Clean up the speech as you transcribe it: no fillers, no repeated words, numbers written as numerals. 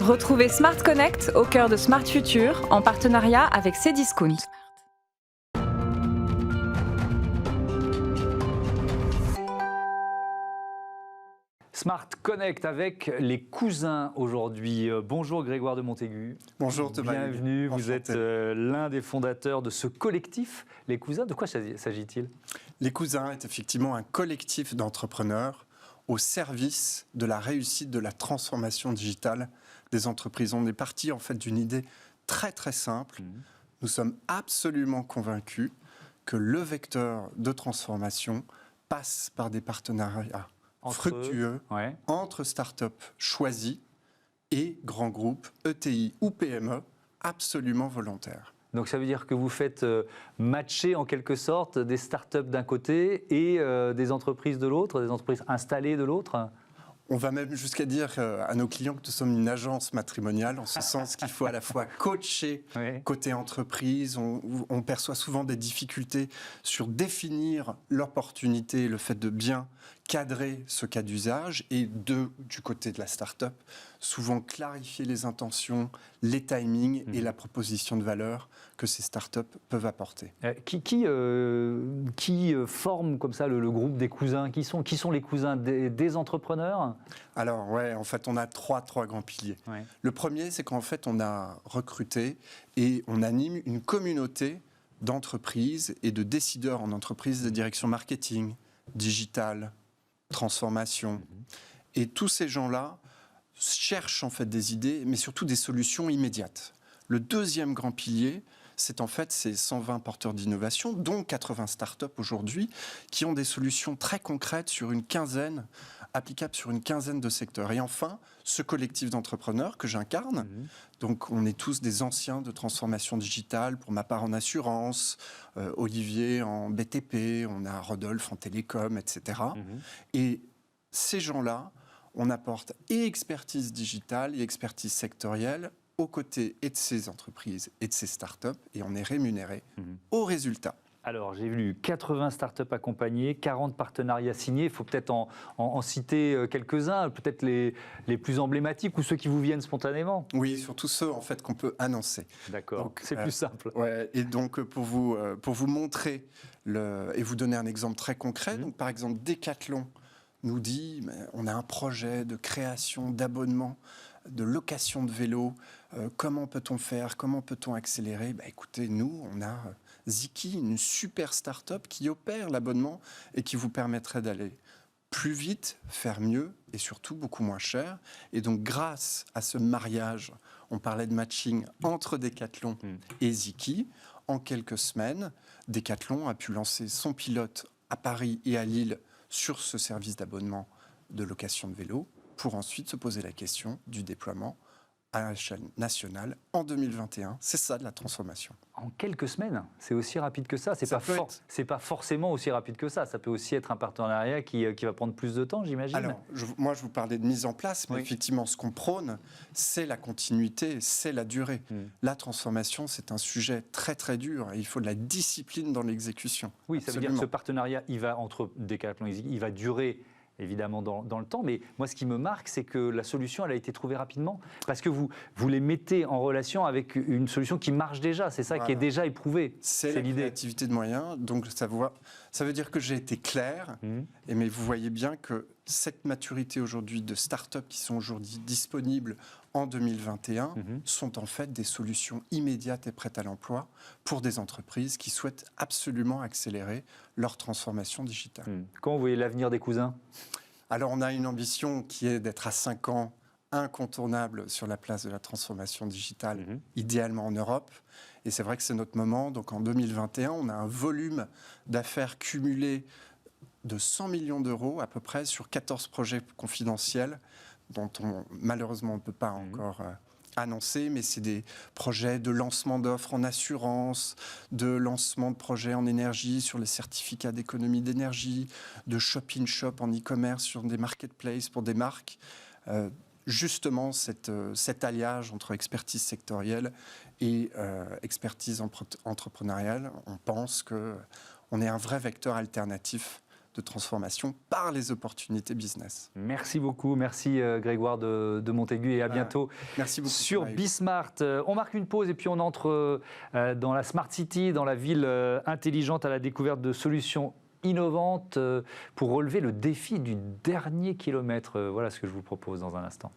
Retrouvez Smart Connect au cœur de Smart Future en partenariat avec Cdiscount. Smart Connect avec les cousins aujourd'hui. Bonjour Grégoire de Montaigu. Bonjour Thomas. Bienvenue, vous êtes l'un des fondateurs de ce collectif. Les cousins, de quoi s'agit-il? Les cousins est effectivement un collectif d'entrepreneurs au service de la réussite de la transformation digitale des entreprises. On est parti en fait d'une idée très très simple. Nous sommes absolument convaincus que le vecteur de transformation passe par des partenariats fructueux entre start-up choisies et grands groupes, ETI ou PME, absolument volontaires. Donc ça veut dire que vous faites matcher en quelque sorte des start-up d'un côté et des entreprises de l'autre, des entreprises installées de l'autre? On va même jusqu'à dire à nos clients que nous sommes une agence matrimoniale, en ce sens qu'il faut à la fois coacher côté entreprise. On perçoit souvent des difficultés sur définir l'opportunité, le fait de bien cadrer ce cas d'usage, et du côté de la start-up, souvent clarifier les intentions, les timings et la proposition de valeur que ces start-up peuvent apporter. Qui forme comme ça le groupe des cousins? Qui sont les cousins des entrepreneurs? Alors en fait on a trois grands piliers. Le premier, c'est qu'en fait on a recruté et on anime une communauté d'entreprises et de décideurs en entreprise de direction marketing, digital, transformation. Et tous ces gens-là cherchent en fait des idées, mais surtout des solutions immédiates. Le deuxième grand pilier, c'est en fait ces 120 porteurs d'innovation, dont 80 startups aujourd'hui, qui ont des solutions très concrètes applicables sur une quinzaine de secteurs. Et enfin, ce collectif d'entrepreneurs que j'incarne, donc on est tous des anciens de transformation digitale, pour ma part en assurance, Olivier en BTP, on a Rodolphe en télécom, etc. Et ces gens-là, on apporte et expertise digitale et expertise sectorielle aux côtés et de ces entreprises et de ces startups, et on est rémunéré au résultat. Alors, j'ai vu 80 startups accompagnées, 40 partenariats signés. Il faut peut-être en citer quelques-uns, peut-être les plus emblématiques ou ceux qui vous viennent spontanément. Oui, surtout ceux en fait qu'on peut annoncer. D'accord, c'est plus simple. Et donc, pour vous montrer et vous donner un exemple très concret, donc, par exemple, Decathlon nous dit on a un projet de création d'abonnements, de location de vélos. Comment peut-on faire? Comment peut-on accélérer? Écoutez, nous, on a Ziki, une super start-up qui opère l'abonnement et qui vous permettrait d'aller plus vite, faire mieux et surtout beaucoup moins cher. Et donc, grâce à ce mariage, on parlait de matching entre Decathlon et Ziki, en quelques semaines, Decathlon a pu lancer son pilote à Paris et à Lille sur ce service d'abonnement de location de vélo, pour ensuite se poser la question du déploiement à l'échelle nationale en 2021. C'est ça de la transformation. En quelques semaines, c'est aussi rapide que ça. C'est pas forcément aussi rapide que ça. Ça peut aussi être un partenariat qui va prendre plus de temps, j'imagine. Alors, moi, je vous parlais de mise en place, mais effectivement, ce qu'on prône, c'est la continuité, c'est la durée. La transformation, c'est un sujet très, très dur et il faut de la discipline dans l'exécution. Oui, ça veut dire que ce partenariat, entre Decathlon et Ziki, il va durer évidemment dans le temps, mais moi ce qui me marque, c'est que la solution, elle a été trouvée rapidement, parce que vous les mettez en relation avec une solution qui marche déjà, c'est ça qui est déjà éprouvé. C'est l'idée. Créativité de moyens, donc ça veut dire que j'ai été clair, mais vous voyez bien que cette maturité aujourd'hui de start-up qui sont aujourd'hui disponibles en 2021 sont en fait des solutions immédiates et prêtes à l'emploi pour des entreprises qui souhaitent absolument accélérer leur transformation digitale. Comment vous voyez l'avenir des cousins? Alors on a une ambition qui est d'être à 5 ans incontournable sur la place de la transformation digitale, idéalement en Europe. Et c'est vrai que c'est notre moment. Donc en 2021, on a un volume d'affaires cumulé de 100 millions d'euros à peu près sur 14 projets confidentiels dont malheureusement on ne peut pas encore annoncer, mais c'est des projets de lancement d'offres en assurance, de lancement de projets en énergie sur les certificats d'économie d'énergie, de shop-in-shop en e-commerce sur des marketplaces pour des marques. Justement, cet alliage entre expertise sectorielle et expertise entrepreneuriale, on pense qu'on est un vrai vecteur alternatif de transformation par les opportunités business. Merci beaucoup, merci Grégoire de Montaigu et à bientôt. Merci beaucoup. Sur Bismart. On marque une pause et puis on entre dans la Smart City, dans la ville intelligente, à la découverte de solutions innovantes pour relever le défi du dernier kilomètre. Voilà ce que je vous propose dans un instant.